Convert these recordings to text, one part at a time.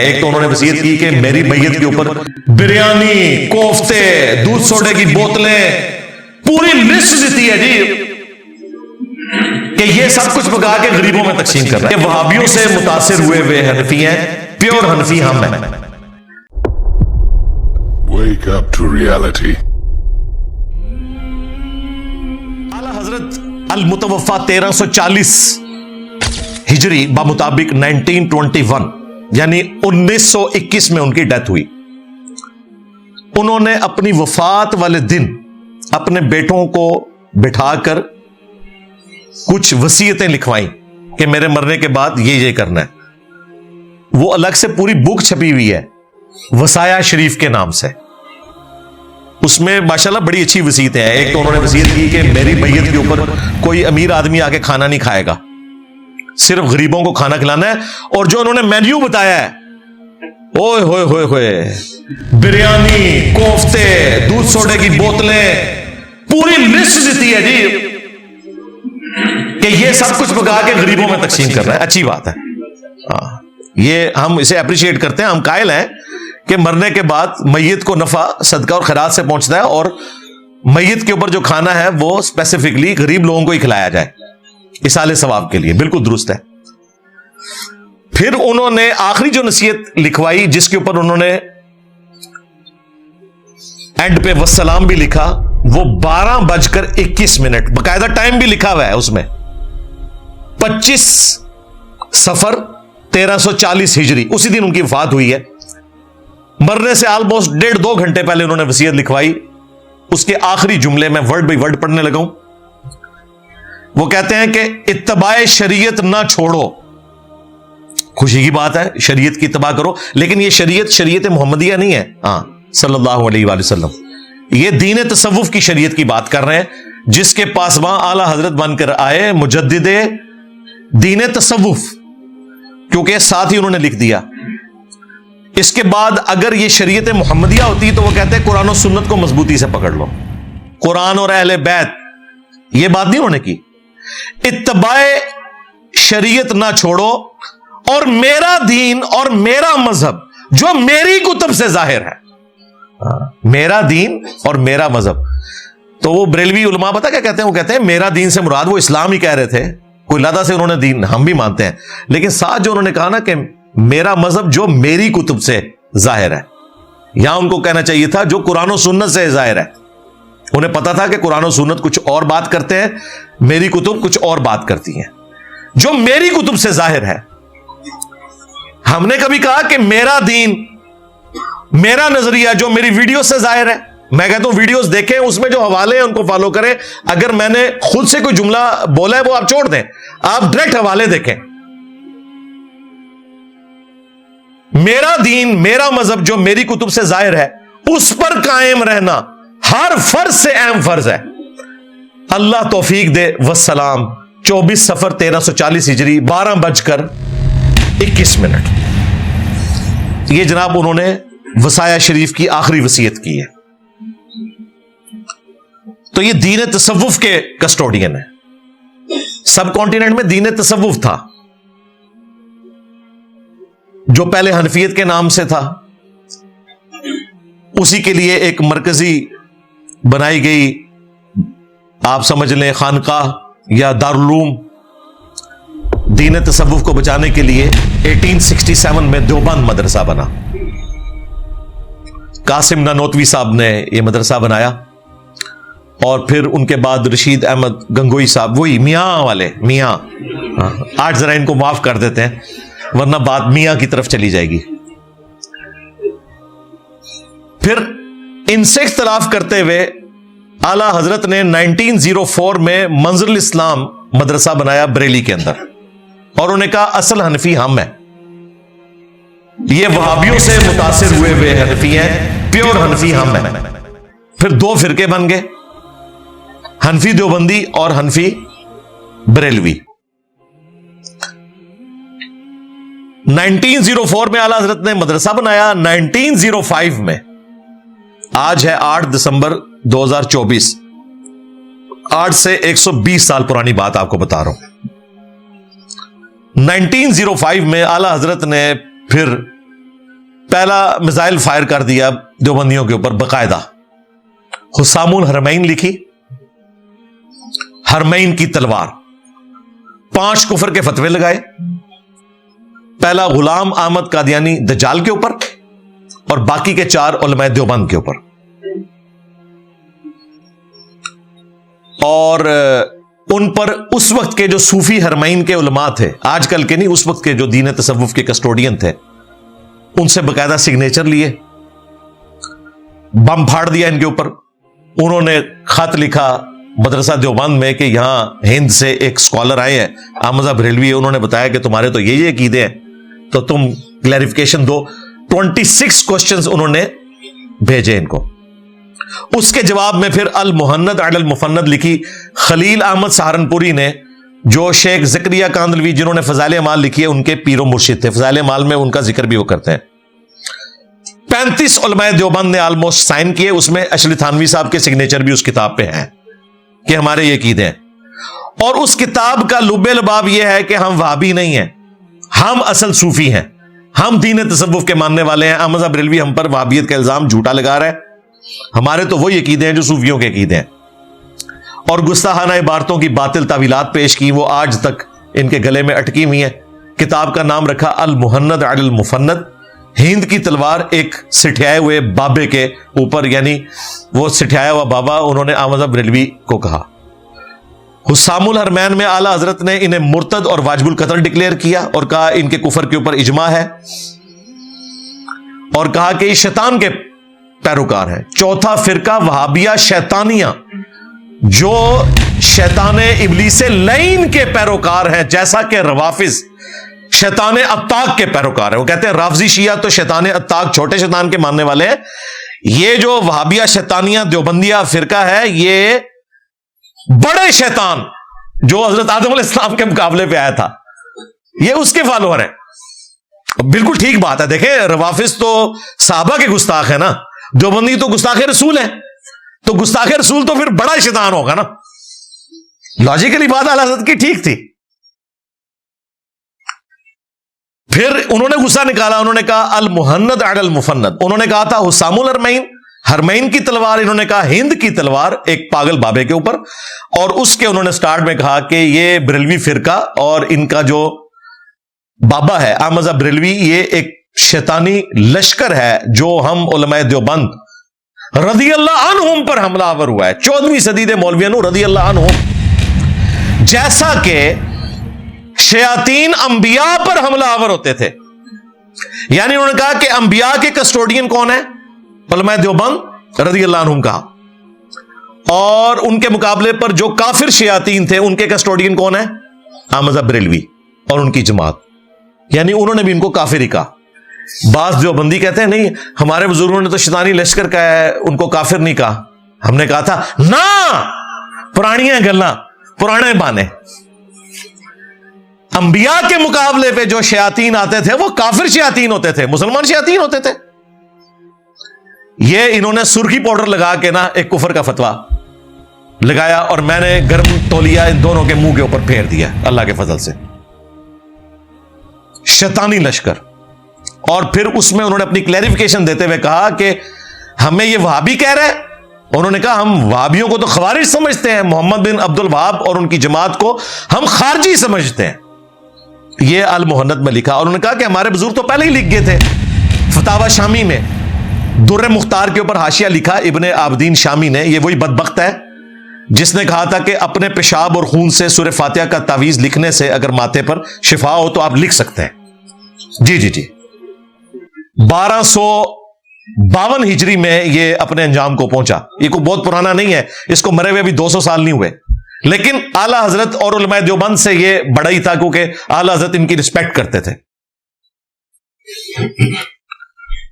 ایک تو انہوں نے وصیت کی کہ میری میت کے اوپر بریانی، کوفتے، دودھ سوڈے کی بوتلیں، پوری لسٹ دیتی ہے جی کہ یہ سب کچھ پکا کے غریبوں میں تقسیم کر رہا ہے. وہابیوں سے متاثر ہوئے حنفی ہیں، پیور حنفی ہم ہیں. Wake up to reality. اعلی حضرت المتوفا 1340 ہجری بمطابق 1921 یعنی 1921 میں ان کی ڈیتھ ہوئی. انہوں نے اپنی وفات والے دن اپنے بیٹوں کو بٹھا کر کچھ وصیتیں لکھوائیں کہ میرے مرنے کے بعد یہ کرنا ہے. وہ الگ سے پوری بک چھپی ہوئی ہے وصایا شریف کے نام سے. اس میں ماشاءاللہ بڑی اچھی وصیتیں ہیں. ایک تو انہوں نے وصیت کی کہ میری میت کے اوپر کوئی امیر آدمی آ کے کھانا نہیں کھائے گا، صرف غریبوں کو کھانا کھلانا ہے. اور جو انہوں نے مینیو بتایا ہے، اوئے ہوئے ہوئے ہوئے، بریانی، کوفتے، دودھ سوڈے کی بوتلیں، پوری لسٹ دیتی ہے جی کہ یہ سب کچھ پکا کے غریبوں میں تقسیم کر رہا ہے. اچھی بات ہے، یہ ہم اسے اپریشیٹ کرتے ہیں. ہم قائل ہیں کہ مرنے کے بعد میت کو نفع صدقہ اور خیرات سے پہنچتا ہے، اور میت کے اوپر جو کھانا ہے وہ اسپیسیفکلی غریب لوگوں کو ہی کھلایا جائے اصالہ ثواب کے لیے. بالکل درست ہے. پھر انہوں نے آخری جو نصیحت لکھوائی جس کے اوپر انہوں نے اینڈ پہ والسلام بھی لکھا، وہ 12:21 باقاعدہ ٹائم بھی لکھا ہوا ہے اس میں. 25 صفر 1340 ہجری، اسی دن ان کی وفات ہوئی ہے. مرنے سے آلموسٹ 1.5-2 گھنٹے پہلے انہوں نے وصیت لکھوائی. اس کے آخری جملے میں ورڈ بائی ورڈ پڑھنے لگا ہوں. وہ کہتے ہیں کہ اتباع شریعت نہ چھوڑو. خوشی کی بات ہے، شریعت کی اتباع کرو، لیکن یہ شریعت محمدیہ نہیں ہے. ہاں صلی اللہ علیہ وآلہ وسلم، یہ دین تصوف کی شریعت کی بات کر رہے ہیں جس کے پاسباں اعلی حضرت بن کر آئے، مجدد دین تصوف، کیونکہ ساتھ ہی انہوں نے لکھ دیا. اس کے بعد اگر یہ شریعت محمدیہ ہوتی تو وہ کہتے ہیں قرآن و سنت کو مضبوطی سے پکڑ لو، قرآن اور اہل بیت. یہ بات نہیں انہوں نے کی. اتباع شریعت نہ چھوڑو، اور میرا دین اور میرا مذہب جو میری کتب سے ظاہر ہے. میرا دین اور میرا مذہب. تو وہ بریلوی علماء پتہ کیا کہتے ہیں؟ وہ کہتے ہیں میرا دین سے مراد وہ اسلام ہی کہہ رہے تھے، کوئی لادہ سے انہوں نے دین ہم بھی مانتے ہیں، لیکن ساتھ جو انہوں نے کہا نا کہ میرا مذہب جو میری کتب سے ظاہر ہے، یہاں ان کو کہنا چاہیے تھا جو قرآن و سنت سے ظاہر ہے. انہیں پتا تھا کہ قرآن و سنت کچھ اور بات کرتے ہیں، میری کتب کچھ اور بات کرتی ہیں. جو میری کتب سے ظاہر ہے، ہم نے کبھی کہا کہ میرا دین، میرا نظریہ جو میری ویڈیو سے ظاہر ہے. میں کہتا ہوں ویڈیوز دیکھیں، اس میں جو حوالے ہیں ان کو فالو کریں. اگر میں نے خود سے کوئی جملہ بولا ہے وہ آپ چھوڑ دیں، آپ ڈائریکٹ حوالے دیکھیں. میرا دین، میرا مذہب جو میری کتب سے ظاہر ہے، اس پر قائم رہنا ہر فرض سے اہم فرض ہے. اللہ توفیق دے. والسلام. 24 صفر 1340 ہجری 12:21. یہ جناب انہوں نے وصایا شریف کی آخری وصیت کی ہے. تو یہ دین تصوف کے کسٹوڈین ہیں. سب کانٹیننٹ میں دین تصوف تھا جو پہلے حنفیت کے نام سے تھا. اسی کے لیے ایک مرکزی بنائی گئی، آپ سمجھ لیں خانقاہ یا دارالعلوم. دین تصوف کو بچانے کے لیے 1867 میں دیوبند مدرسہ بنا. قاسم نانوتوی صاحب نے یہ مدرسہ بنایا، اور پھر ان کے بعد رشید احمد گنگوئی صاحب، وہی میاں والے، میاں. آج ذرا ان کو معاف کر دیتے ہیں ورنہ بات میاں کی طرف چلی جائے گی. پھر ان سے اختلاف کرتے ہوئے اعلی حضرت نے 1904 میں منظر الاسلام مدرسہ بنایا بریلی کے اندر، اور انہوں نے کہا اصل حنفی ہم ہیں. یہ وہابیوں سے متاثر ہوئے حنفی ہیں، پیور حنفی ہم ہیں. پھر 2 فرقے بن گئے، حنفی دیوبندی اور حنفی بریلوی. 1904 میں اعلی حضرت نے مدرسہ بنایا. 1905 میں، آج ہے 8 دسمبر 2024، آج سے 120 سال پرانی بات آپ کو بتا رہا ہوں. 1905 میں اعلی حضرت نے پھر پہلا میزائل فائر کر دیا دیوبندیوں کے اوپر باقاعدہ. حسام الحرمین لکھی, حرمین کی تلوار. 5 کفر کے فتوے لگائے. پہلا غلام احمد قادیانی دجال کے اوپر اور باقی کے 4 علماء دیوبند کے اوپر. اور ان پر اس وقت کے جو صوفی حرمین کے علماء تھے, آج کل کے نہیں, اس وقت کے جو دین تصوف کے کسٹوڈین تھے, ان سے باقاعدہ سگنیچر لیے, بم پھاڑ دیا ان کے اوپر. انہوں نے خط لکھا مدرسہ دیوبند میں کہ یہاں ہند سے ایک سکولر آئے ہیں احمد بریلوی, انہوں نے بتایا کہ تمہارے تو یہ عقیدے ہیں, تو تم کلیریفیکیشن دو. 26 کوسچنز انہوں نے بھیجے ان کو. اس کے جواب میں پھر المحند علی المفند لکھی خلیل احمد سہارنپوری نے, جو شیخ زکریا کاندلوی جنہوں نے فضائل اعمال لکھی ہے ان کے پیر و مرشد تھے. فضائل اعمال میں ان کا ذکر بھی وہ کرتے ہیں. 35 علماء دیوبند نے آلموسٹ سائن کیے. اس میں اشرف تھانوی صاحب کے سگنیچر بھی اس کتاب پہ ہیں کہ ہمارے یہ عقیدے ہیں. اور اس کتاب کا لب لباب یہ ہے کہ ہم وہابی نہیں ہیں, ہم اصل صوفی ہیں, ہم دین تصوف کے ماننے والے ہیں. احمد بریلوی ہم پر وہابیت کا الزام جھوٹا لگا رہا ہے. ہمارے تو وہی عقیدے ہیں جو صوفیوں کے عقیدے ہیں. اور گستاخانہ عبارتوں کی باطل تعویلات پیش کی, وہ آج تک ان کے گلے میں اٹکی ہوئی ہیں. کتاب کا نام رکھا المحند علی المفند, ہند کی تلوار ایک سٹھیائے ہوئے بابے کے اوپر, یعنی وہ سٹھیایا ہوا بابا انہوں نے احمد بریلوی کو کہا. حسام الحرمین میں اعلیٰ حضرت نے انہیں مرتد اور واجب القتل ڈکلیئر کیا اور کہا ان کے کفر کے اوپر اجماع ہے, اور کہا کہ یہ شیطان کے پیروکار ہیں. چوتھا فرقہ وہابیہ شیطانیہ, جو شیطان ابلیس لعین کے پیروکار ہیں, جیسا کہ روافظ شیطان اتاق کے پیروکار ہیں. وہ کہتے ہیں رافضی شیعہ تو شیطان اتاق چھوٹے شیطان کے ماننے والے ہیں. یہ جو وہابیہ شیطانیہ دیوبندیہ فرقہ ہے, یہ بڑے شیطان جو حضرت آدم علیہ السلام کے مقابلے پہ آیا تھا, یہ اس کے فالوور ہیں. بالکل ٹھیک بات ہے. دیکھیں روافظ تو صحابہ کے گستاخ ہیں نا, دیوبندی تو گستاخ رسول ہیں, تو گستاخ رسول تو پھر بڑا شیطان ہوگا نا. لاجیکلی بات اعلیٰ حضرت کی ٹھیک تھی. پھر انہوں نے غصہ نکالا, انہوں نے کہا المحند علی المفند. انہوں نے کہا تھا حسام الحرمین, حرمین کی تلوار, انہوں نے کہا ہند کی تلوار ایک پاگل بابے کے اوپر. اور اس کے انہوں نے سٹارٹ میں کہا کہ یہ بریلوی فرقہ اور ان کا جو بابا ہے احمد بریلوی, یہ ایک شیطانی لشکر ہے جو ہم علماء دیوبند رضی اللہ عنہم پر حملہ آور ہوا ہے. 14ویں صدی دے مولویوں رضی اللہ عنہم, جیسا کہ شیاطین انبیاء پر حملہ آور ہوتے تھے. یعنی انہوں نے کہا کہ انبیاء کے کسٹوڈین کون ہیں, علماء دیوبند رضی اللہ عنہم کہا, اور ان کے مقابلے پر جو کافر شیاطین تھے ان کے کسٹوڈین کون ہیں, احمد بریلوی اور ان کی جماعت. یعنی انہوں نے بھی ان کو کافر ہی کہا. بعض دیوبندی کہتے ہیں نہیں ہمارے بزرگوں نے تو شیطانی لشکر کہا ہے, ان کو کافر نہیں کہا. ہم نے کہا تھا نا, پرانیاں گلاں, پرانے بانے. انبیاء کے مقابلے پہ جو شیاطین آتے تھے وہ کافر شیاطین ہوتے تھے, مسلمان شیاطین ہوتے تھے. یہ انہوں نے سرخی پاؤڈر لگا کے نا ایک کفر کا فتویٰ لگایا, اور میں نے گرم تولیہ ان دونوں کے منہ کے اوپر پھیر دیا اللہ کے فضل سے. شیطانی لشکر. اور پھر اس میں انہوں نے اپنی کلیریفیکیشن دیتے ہوئے کہا کہ ہمیں یہ وہابی کہہ رہے ہیں. انہوں نے کہا ہم وہابیوں کو تو خوارج سمجھتے ہیں, محمد بن عبد الوہاب اور ان کی جماعت کو ہم خارجی سمجھتے ہیں. یہ المحند میں لکھا. اور انہوں نے کہا کہ ہمارے بزرگ تو پہلے ہی لکھ گئے تھے. فتاوی شامی میں در مختار کے اوپر حاشیہ لکھا ابن عابدین شامی نے. یہ وہی بدبخت ہے جس نے کہا تھا کہ اپنے پیشاب اور خون سے سورہ فاتحہ کا تعویذ لکھنے سے اگر ماتھے پر شفا ہو تو آپ لکھ سکتے ہیں. جی 1252 ہجری میں یہ اپنے انجام کو پہنچا. یہ کوئی بہت پرانا نہیں ہے, اس کو مرے ہوئے بھی 200 سال نہیں ہوئے. لیکن اعلیٰ حضرت اور علماء دیوبند سے یہ بڑا ہی تھا کیونکہ اعلیٰ حضرت ان کی رسپیکٹ کرتے تھے.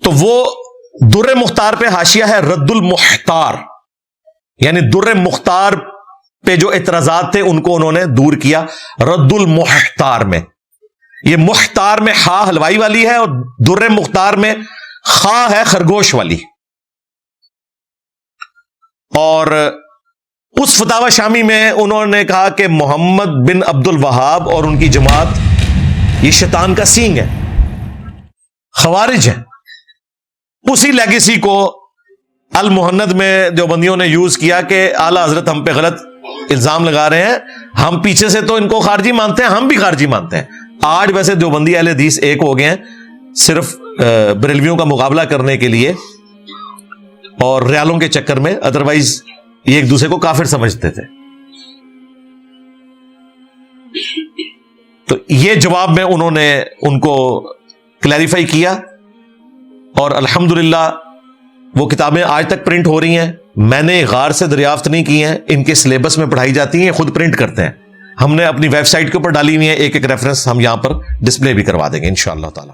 تو وہ در مختار پہ حاشیہ ہے رد المختار, یعنی در مختار پہ جو اعتراضات تھے ان کو انہوں نے دور کیا رد المختار میں. یہ مختار میں خا حلوائی والی ہے اور در مختار میں خا ہے خرگوش والی. اور اس فتاوی شامی میں انہوں نے کہا کہ محمد بن عبد الوہاب اور ان کی جماعت یہ شیطان کا سینگ ہے, خوارج ہیں. اسی لیگیسی کو المہند میں دیوبندیوں نے یوز کیا کہ اعلیٰ حضرت ہم پہ غلط الزام لگا رہے ہیں، ہم پیچھے سے تو ان کو خارجی مانتے ہیں، ہم بھی خارجی مانتے ہیں۔ آج ویسے دیوبندی اہل حدیث ایک ہو گئے ہیں صرف بریلویوں کا مقابلہ کرنے کے لیے اور ریالوں کے چکر میں، ادروائز یہ ایک دوسرے کو کافر سمجھتے تھے۔ تو یہ جواب میں انہوں نے ان کو کلیریفائی کیا، اور الحمدللہ وہ کتابیں آج تک پرنٹ ہو رہی ہیں۔ میں نے غار سے دریافت نہیں کی ہیں، ان کے سلیبس میں پڑھائی جاتی ہیں، خود پرنٹ کرتے ہیں۔ ہم نے اپنی ویب سائٹ کے اوپر ڈالی ہوئی ہیں، ایک ایک ریفرنس ہم یہاں پر ڈسپلے بھی کروا دیں گے انشاءاللہ تعالی۔